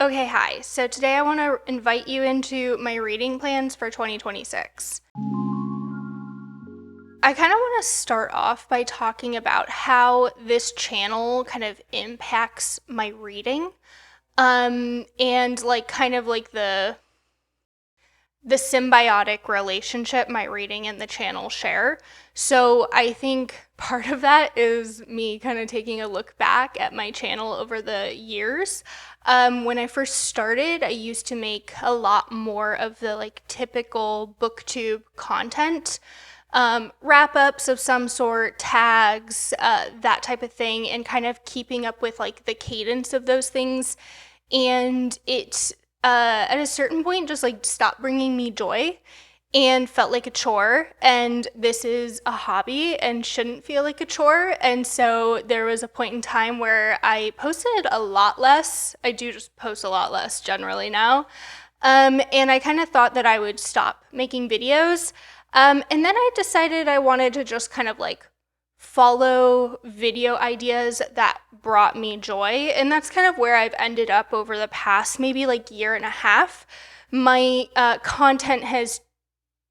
Okay, hi. So today I want to invite you into my reading plans for 2026. I kind of want to start off by talking about how this channel kind of impacts my reading. And kind of like the symbiotic relationship my reading and the channel share. So I think part of that is me kind of taking a look back at my channel over the years. When I first started, I used to make a lot more of the like typical booktube content, wrap ups of some sort, tags, that type of thing, and kind of keeping up with like the cadence of those things. And it at a certain point just like stopped bringing me joy and felt like a chore, and this is a hobby and shouldn't feel like a chore. And so there was a point in time where I posted a lot less. I do just post a lot less generally now. And I kind of thought that I would stop making videos. And then I decided I wanted to just kind of like follow video ideas that brought me joy. And that's kind of where I've ended up over the past maybe like year and a half. My content has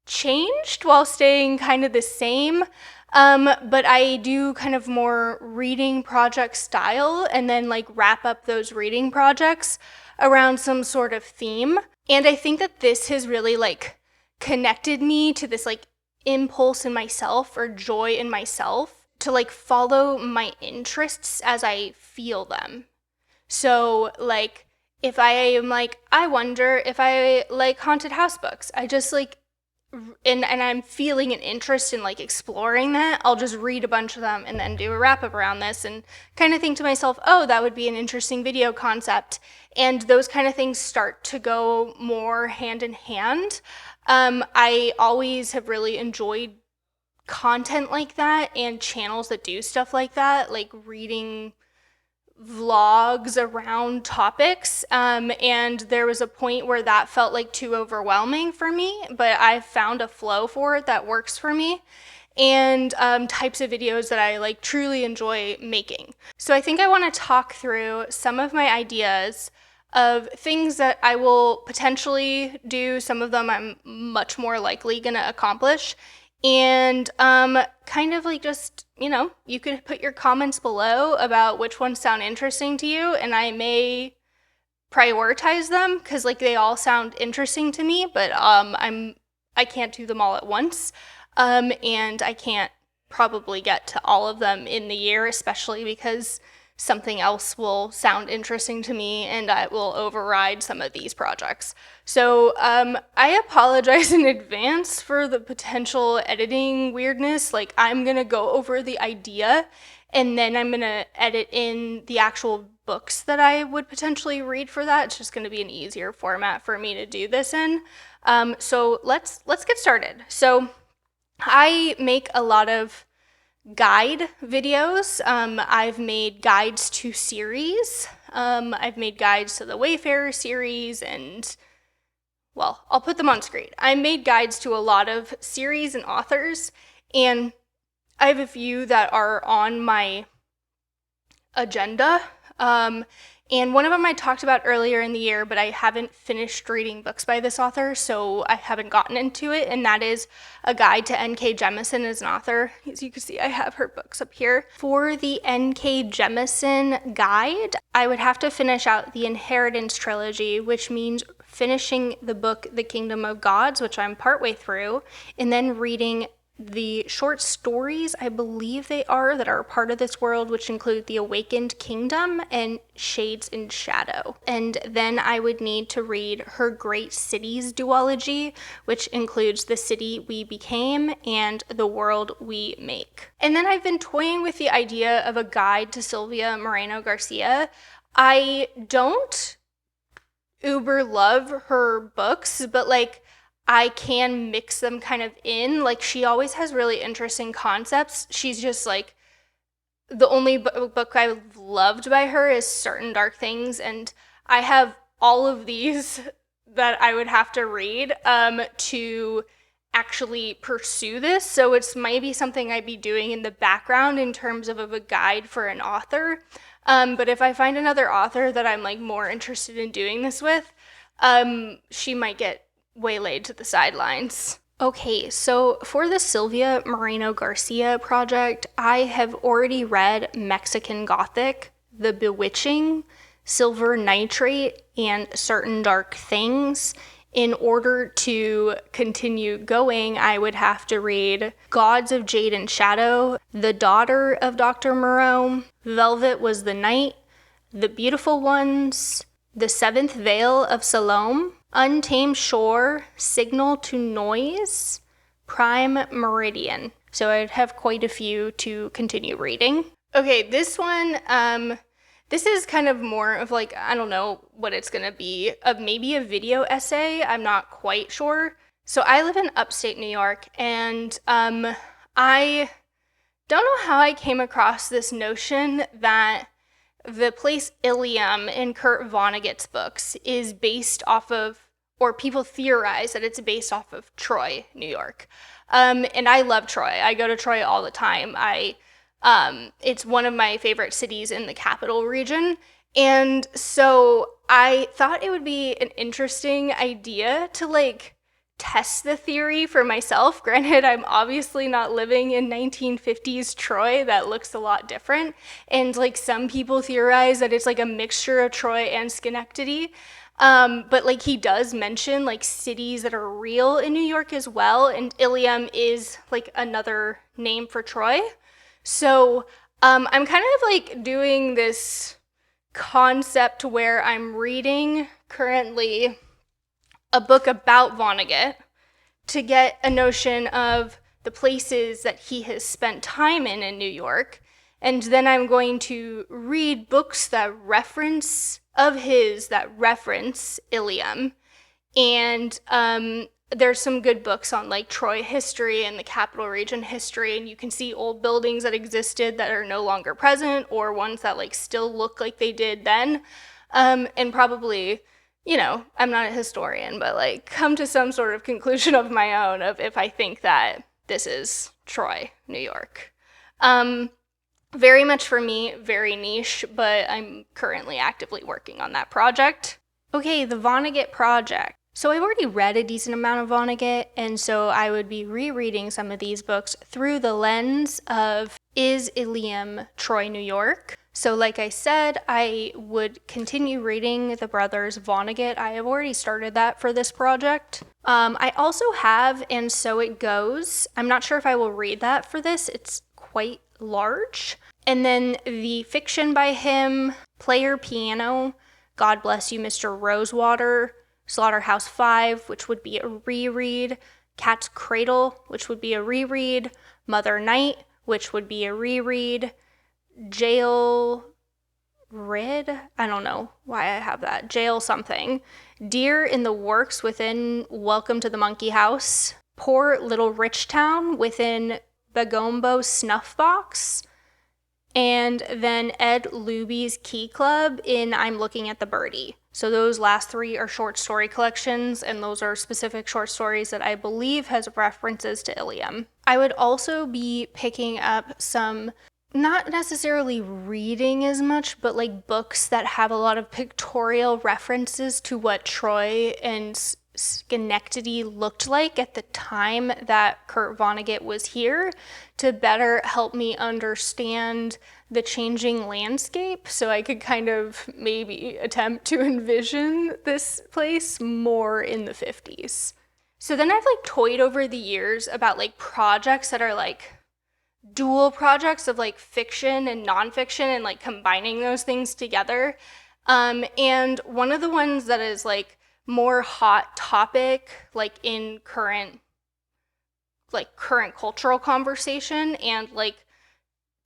changed while staying kind of the same. But I do kind of more reading project style and then like wrap up those reading projects around some sort of theme. And I think that this has really like connected me to this like impulse in myself or joy in myself to like follow my interests as I feel them. So like if I am like, I wonder if I like haunted house books, I just like and I'm feeling an interest in like exploring that, I'll just read a bunch of them and then do a wrap up around this and kind of think to myself, oh, that would be an interesting video concept. And those kind of things start to go more hand in hand. I always have really enjoyed content like that and channels that do stuff like that, like reading vlogs around topics. And there was a point where that felt like too overwhelming for me, but I found a flow for it that works for me and types of videos that I like truly enjoy making. So I think I want to talk through some of my ideas of things that I will potentially do. Some of them I'm much more likely going to accomplish, and kind of like just, you could put your comments below about which ones sound interesting to you, and I may prioritize them because like they all sound interesting to me, but I can't do them all at once, and I can't probably get to all of them in the year, especially because something else will sound interesting to me and I will override some of these projects. So I apologize in advance for the potential editing weirdness. Like I'm gonna go over the idea and then I'm gonna edit in the actual books that I would potentially read for that. It's just gonna be an easier format for me to do this in. So let's get started. So I make a lot of guide videos. I've made guides to series. I've made guides to the Wayfarer series, and well, I'll put them on screen. I made guides to a lot of series and authors, and I have a few that are on my agenda. And one of them I talked about earlier in the year, but I haven't finished reading books by this author, so I haven't gotten into it, and that is a guide to N.K. Jemisin as an author. As you can see, I have her books up here. For the N.K. Jemisin guide, I would have to finish out the Inheritance trilogy, which means finishing the book The Kingdom of Gods, which I'm partway through, and then reading the short stories, I believe they are, that are part of this world, which include The Awakened Kingdom and Shades in Shadow. And then I would need to read her Great Cities duology, which includes The City We Became and The World We Make. And then I've been toying with the idea of a guide to Sylvia Moreno Garcia. I don't uber love her books, but like I can mix them kind of in. Like she always has really interesting concepts. She's just like, the only book I've loved by her is Certain Dark Things, and I have all of these that I would have to read to actually pursue this. So it's maybe something I'd be doing in the background in terms of a guide for an author. But if I find another author that I'm like more interested in doing this with, she might get waylaid to the sidelines. Okay, so for the Sylvia Moreno Garcia project, I have already read Mexican Gothic, The Bewitching, Silver Nitrate, and Certain Dark Things. In order to continue going, I would have to read Gods of Jade and Shadow, The Daughter of Dr. Moreau, Velvet Was the Night, The Beautiful Ones, The Seventh Veil of Salome, Untamed Shore, Signal to Noise, Prime Meridian. So I'd have quite a few to continue reading. Okay, this one, this is kind of more of like, I don't know what it's gonna be, maybe a video essay, I'm not quite sure. So I live in upstate New York, and I don't know how I came across this notion that the place Ilium in Kurt Vonnegut's books is based off of, or people theorize that it's based off of Troy, New York. And I love Troy. I go to Troy all the time. It's one of my favorite cities in the capital region. And so I thought it would be an interesting idea to like test the theory for myself. Granted, I'm obviously not living in 1950s Troy. That looks a lot different. And like some people theorize that it's like a mixture of Troy and Schenectady. But like he does mention like cities that are real in New York as well. And Ilium is like another name for Troy. So I'm kind of like doing this concept where I'm reading currently a book about Vonnegut to get a notion of the places that he has spent time in New York. And then I'm going to read books that reference Ilium. And there's some good books on like Troy history and the capital region history, and you can see old buildings that existed that are no longer present, or ones that like still look like they did then. And probably, you know, I'm not a historian, but like come to some sort of conclusion of my own of if I think that this is Troy, New York. Very much for me, very niche, but I'm currently actively working on that project. Okay, the Vonnegut project. So I've already read a decent amount of Vonnegut, and so I would be rereading some of these books through the lens of, is Ilium Troy, New York? So like I said, I would continue reading the brothers Vonnegut. I have already started that for this project. I also have And So It Goes. I'm not sure if I will read that for this. It's quite large. And then the fiction by him, Player Piano, God Bless You, Mr. Rosewater, Slaughterhouse-Five, which would be a reread, Cat's Cradle, which would be a reread, Mother Night, which would be a reread, Jail Rid, I don't know why I have that, Jail something, Deer in the Works within Welcome to the Monkey House, Poor Little Rich Town within Bagombo Snuff Box, and then Ed Luby's Key Club in I'm Looking at the Birdie. So those last three are short story collections, and those are specific short stories that I believe has references to Ilium. I would also be picking up some, not necessarily reading as much, but like books that have a lot of pictorial references to what Troy and Schenectady looked like at the time that Kurt Vonnegut was here, to better help me understand the changing landscape, so I could kind of maybe attempt to envision this place more in the 50s. So then I've like toyed over the years about like projects that are like dual projects of like fiction and nonfiction and like combining those things together. And one of the ones that is like more hot topic, like in current cultural conversation and like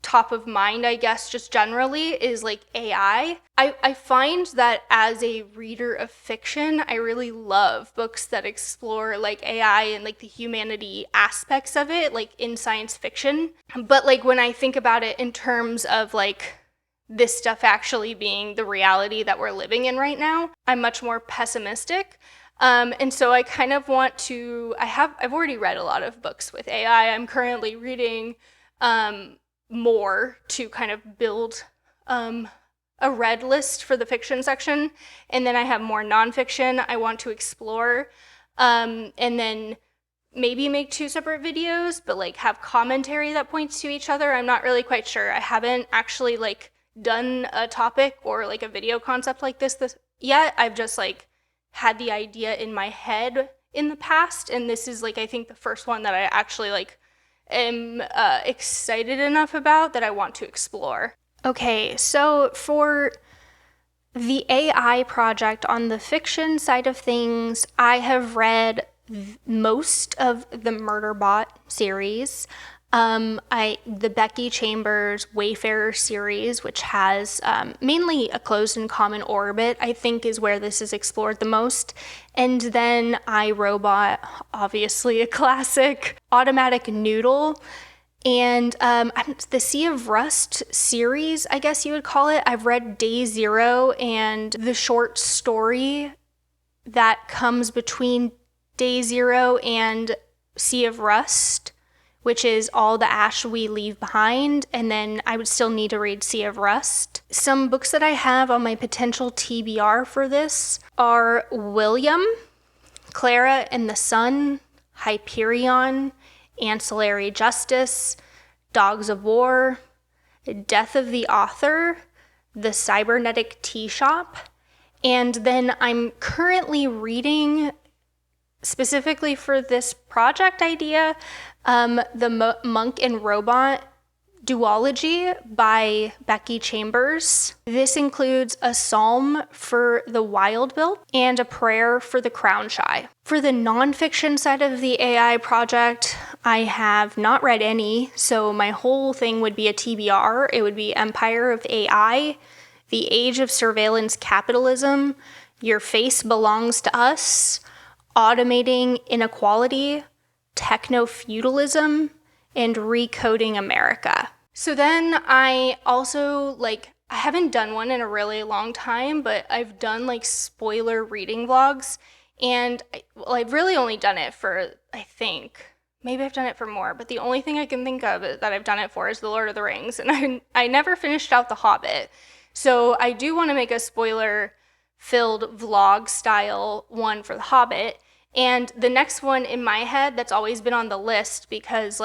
top of mind, I guess, just generally, is like AI. I find that as a reader of fiction, I really love books that explore like AI and like the humanity aspects of it, like in science fiction. But like when I think about it in terms of like this stuff actually being the reality that we're living in right now, I'm much more pessimistic. And so I kind of want to, I've already read a lot of books with AI. I'm currently reading more to kind of build a read list for the fiction section, and then I have more nonfiction I want to explore, and then maybe make 2 separate videos, but like have commentary that points to each other. I'm not really quite sure. I haven't actually like done a topic or like a video concept like this yet. I've just like had the idea in my head in the past, and this is like I think the first one that I actually like am excited enough about that I want to explore. Okay, so for the AI project on the fiction side of things, I have read most of the Murderbot series. The Becky Chambers Wayfarer series, which has mainly a closed and common orbit, I think is where this is explored the most. And then iRobot, obviously a classic, Automatic Noodle, and the Sea of Rust series, I guess you would call it. I've read Day Zero and the short story that comes between Day Zero and Sea of Rust, which is All the Ash We Leave Behind, and then I would still need to read Sea of Rust. Some books that I have on my potential TBR for this are William, Clara and the Sun, Hyperion, Ancillary Justice, Dogs of War, Death of the Author, The Cybernetic Tea Shop, and then I'm currently reading, specifically for this project idea, the Monk and Robot duology by Becky Chambers. This includes a psalm for the Wild-Built and a prayer for the Crown-Shy. For the nonfiction side of the AI project, I have not read any, so my whole thing would be a TBR. It would be Empire of AI, The Age of Surveillance Capitalism, Your Face Belongs to Us, Automating Inequality, Techno-Feudalism, and Recoding America. So then I also, I haven't done one in a really long time, but I've done spoiler reading vlogs, and I've really only done it for, I think, maybe I've done it for more, but the only thing I can think of that I've done it for is The Lord of the Rings, and I never finished out The Hobbit. So I do want to make a spoiler-filled vlog style one for The Hobbit, and the next one in my head that's always been on the list, because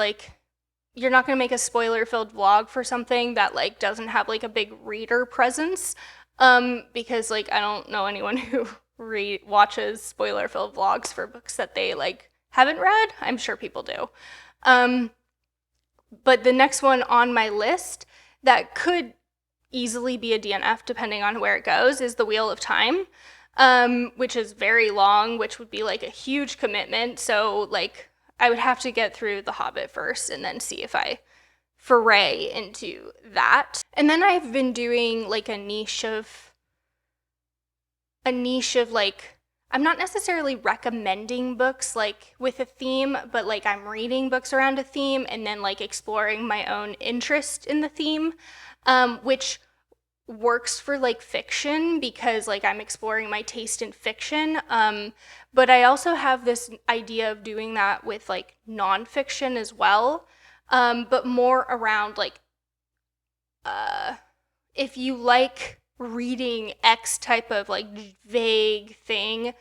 you're not going to make a spoiler-filled vlog for something that doesn't have a big reader presence, because I don't know anyone who watches spoiler-filled vlogs for books that they haven't read. I'm sure people do. But the next one on my list that could easily be a DNF depending on where it goes is The Wheel of Time, which is very long, which would be a huge commitment. So I would have to get through The Hobbit first and then see if I foray into that. And then I've been doing a niche of I'm not necessarily recommending books with a theme, but I'm reading books around a theme and then exploring my own interest in the theme, which works for fiction because I'm exploring my taste in fiction. But I also have this idea of doing that with nonfiction as well, but more around if you like reading X type of vague thing,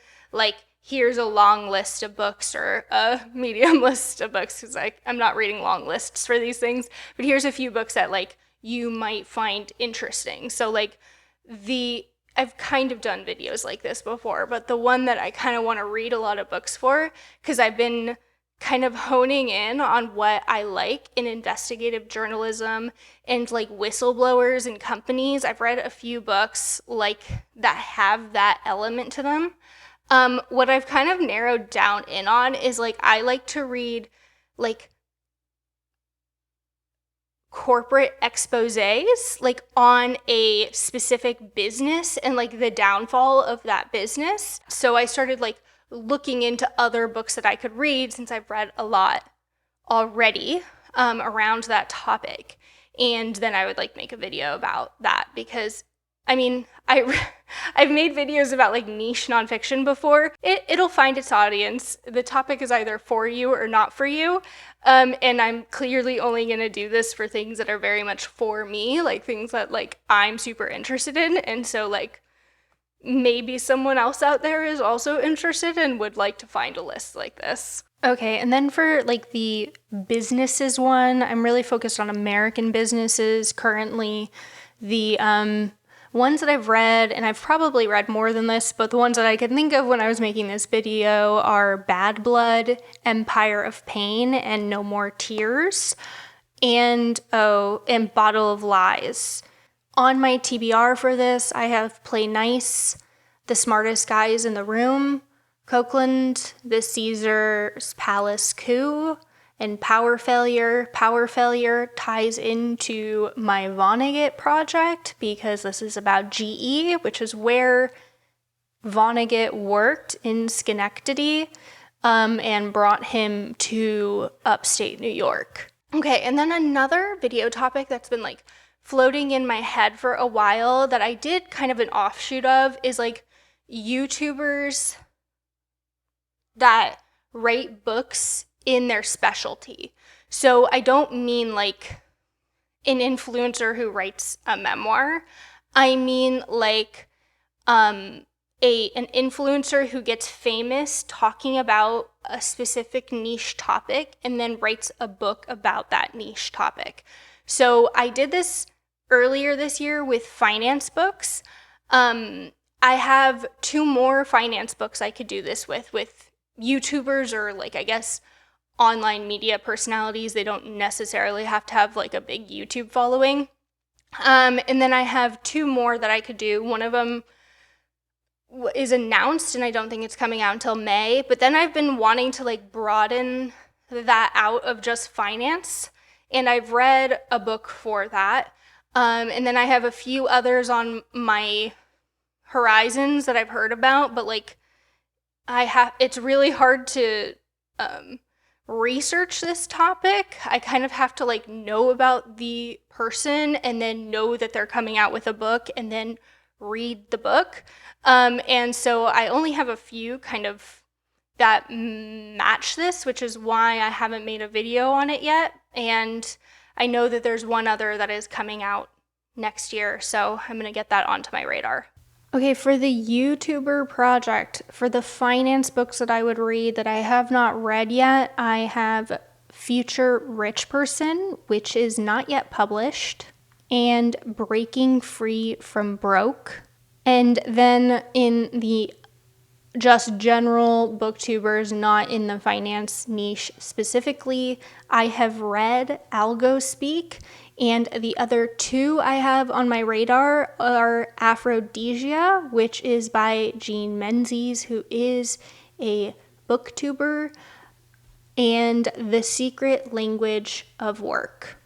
here's a long list of books or a medium list of books, because I'm not reading long lists for these things, but here's a few books that you might find interesting. So I've kind of done videos like this before, but the one that I kind of want to read a lot of books for, because I've been kind of honing in on what I like in investigative journalism and whistleblowers and companies. I've read a few books that have that element to them. What I've kind of narrowed down in on is I like to read corporate exposés on a specific business and the downfall of that business. So I started looking into other books that I could read, since I've read a lot already around that topic, and then I would make a video about that, because I mean, I've made videos about like niche nonfiction before. It'll find its audience. The topic is either for you or not for you. And I'm clearly only going to do this for things that are very much for me, like things that like I'm super interested in. And so like maybe someone else out there is also interested and would like to find a list like this. Okay, and then for like the businesses one, I'm really focused on American businesses currently. The ones that I've read, and I've probably read more than this, but the ones that I could think of when I was making this video are Bad Blood, Empire of Pain, and No More Tears, and Bottle of Lies. On my TBR for this, I have Play Nice, The Smartest Guys in the Room, Copeland, The Caesar's Palace Coup, and Power Failure. Power Failure ties into my Vonnegut project because this is about GE, which is where Vonnegut worked in Schenectady, and brought him to upstate New York. Okay, and then another video topic that's been like floating in my head for a while that I did kind of an offshoot of is like YouTubers that rate books in their specialty. So I don't mean like an influencer who writes a memoir. I mean like an influencer who gets famous talking about a specific niche topic and then writes a book about that niche topic. So I did this earlier this year with finance books. I have 2 more finance books I could do this with YouTubers or like, I guess, online media personalities. They don't necessarily have to have like a big YouTube following. And then I have 2 more that I could do. One of them is announced and I don't think it's coming out until May, but then I've been wanting to like broaden that out of just finance, and I've read a book for that. And then I have a few others on my horizons that I've heard about, but like it's really hard to research this topic. I kind of have to like know about the person and then know that they're coming out with a book and then read the book. And so I only have a few kind of that match this, which is why I haven't made a video on it yet. And I know that there's one other that is coming out next year, so I'm gonna get that onto my radar. Okay, for the YouTuber project, for the finance books that I would read that I have not read yet, I have Future Rich Person, which is not yet published, and Breaking Free from Broke. And then in the just general booktubers, not in the finance niche specifically, I have read Algo Speak, and the other 2 I have on my radar are Aphrodisia, which is by Jean Menzies, who is a booktuber, and The Secret Language of Work.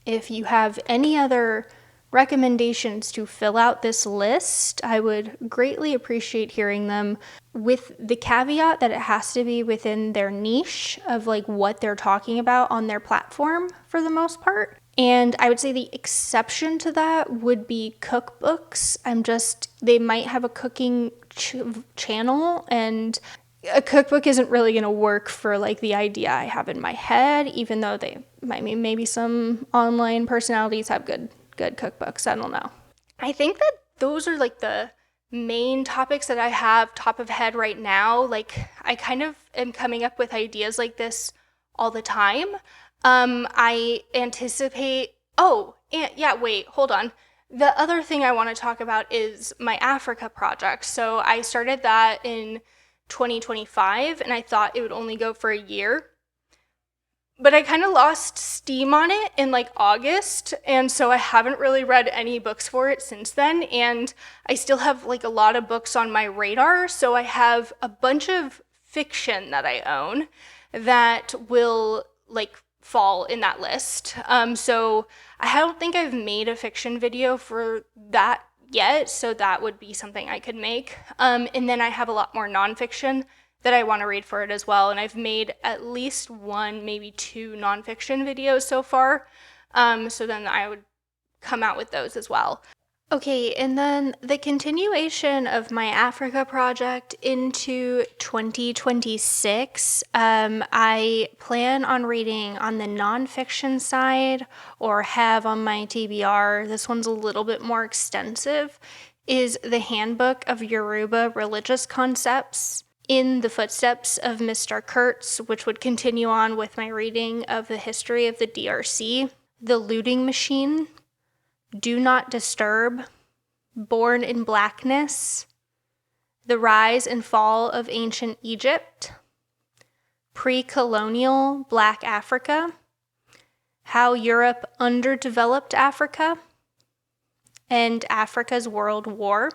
If you have any other recommendations to fill out this list, I would greatly appreciate hearing them, with the caveat that it has to be within their niche of like what they're talking about on their platform for the most part. And I would say the exception to that would be cookbooks. They might have a cooking channel, and a cookbook isn't really going to work for like the idea I have in my head, even though maybe some online personalities have good cookbooks. I don't know. I think that those are like the main topics that I have top of head right now. Like I kind of am coming up with ideas like this all the time. I anticipate, wait, hold on. The other thing I want to talk about is my Africa project. So I started that in 2025 and I thought it would only go for a year. But I kind of lost steam on it in like August, and so I haven't really read any books for it since then, and I still have like a lot of books on my radar, so I have a bunch of fiction that I own that will like fall in that list. So I don't think I've made a fiction video for that yet, so that would be something I could make. And then I have a lot more nonfiction that I want to read for it as well. And I've made at least 1, maybe 2 nonfiction videos so far. So then I would come out with those as well. Okay, and then the continuation of my Africa project into 2026, I plan on reading on the nonfiction side, or have on my TBR. This one's a little bit more extensive, is the Handbook of Yoruba Religious Concepts in the Footsteps of Mr. Kurtz, which would continue on with my reading of the history of the DRC, The Looting Machine, Do Not Disturb, Born in Blackness, The Rise and Fall of Ancient Egypt, Pre-Colonial Black Africa, How Europe Underdeveloped Africa, and Africa's World War.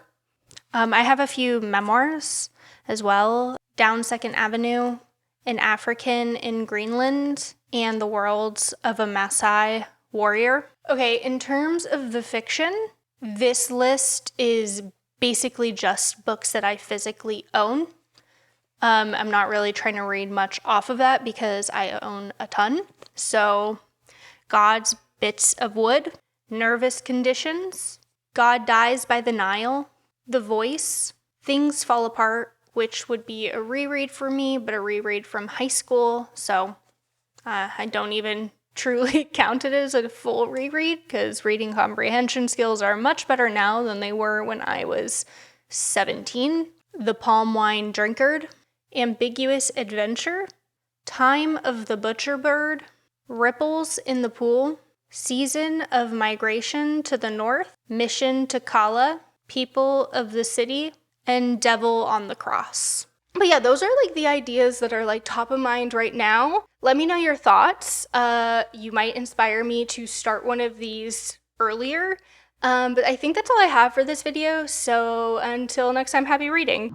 I have a few memoirs as well, Down Second Avenue, An African in Greenland, and The Worlds of a Maasai Warrior. Okay, in terms of the fiction, this list is basically just books that I physically own. I'm not really trying to read much off of that because I own a ton. So, God's Bits of Wood, Nervous Conditions, God Dies by the Nile, The Voice, Things Fall Apart, which would be a reread for me, but a reread from high school. So, I don't even truly count it as a full reread because reading comprehension skills are much better now than they were when I was 17. The Palm Wine Drinkard, Ambiguous Adventure, Time of the Butcher Bird, Ripples in the Pool, Season of Migration to the North, Mission to Kala, People of the City, and Devil on the Cross. But yeah, those are like the ideas that are like top of mind right now. Let me know your thoughts. You might inspire me to start one of these earlier. But I think that's all I have for this video. So until next time, happy reading.